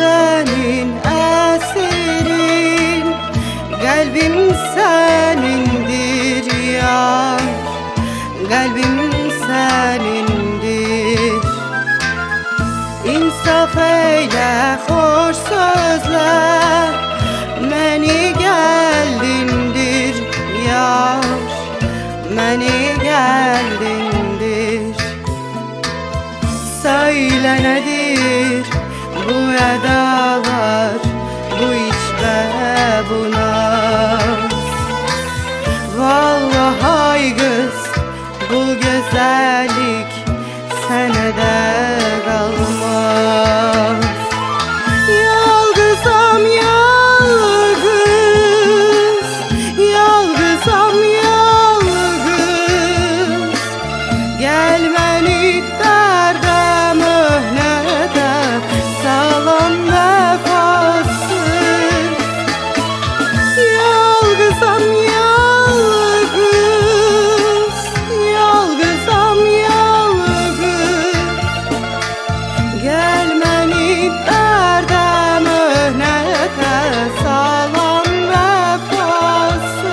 senin esirin, kalbim senindir yar, kalbim senindir. İnsaf eyle, hoş sözler, məni gəldindir yar, məni gəldindir. Söyle nedir bu edalar, bu iş ve bu naz? Vallahi ay kız, bu güzellik senede kalmaz. Yalgızam yalgız, yalgızam yalgız, gelmeni derde mühnete salam vefasız. Yalgızam yalgız, yalgızam yalgız, gelmeni derde mühnete salam vefasız.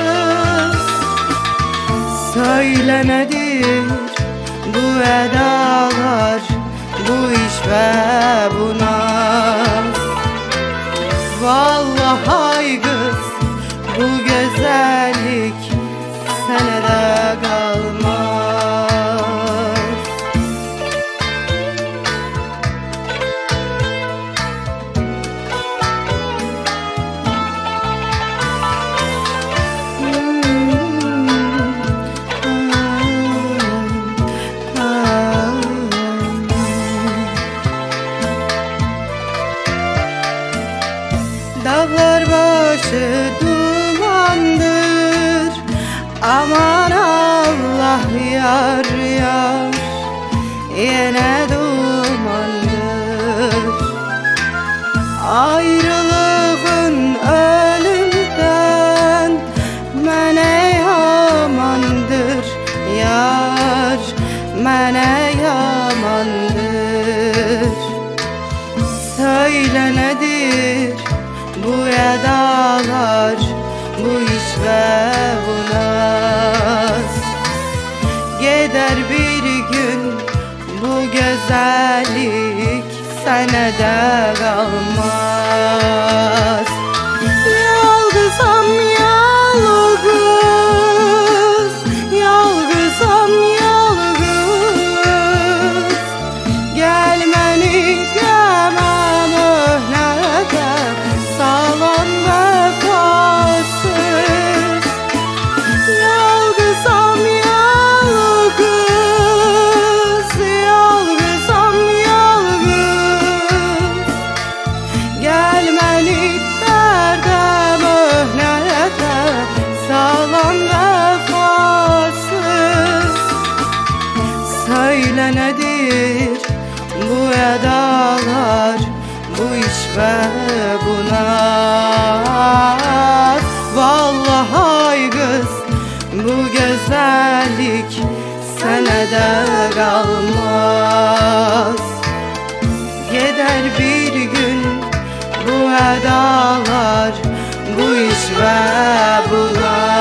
Söyle nedir bu edalar, bu iş ve bu naz? Vallahi ay kız, bu güzellik senede kalmaz. Dağlar başı dumandır, aman Allah yar yar, yine dumandır. Ayrılığın ölümden mene yamandır yar, mene yamandır. Söyle nedir bu edalar, bu iş ve bu naz? Gider bir gün bu güzellik senede kalmaz. Yalgızam yalgız, yalgızam yalgız, gelmeni deme mühnete salam vefasız. Yalgızam yalgız, yalgızam yalgız, gelmeni derde mühnete salam vefasız. Söyle nedir bu edalar, bu iş ve bu naz? Vallahi ay kız, bu güzellik senede kalmaz. Gider bir gün bu edalar, bu iş ve bu naz.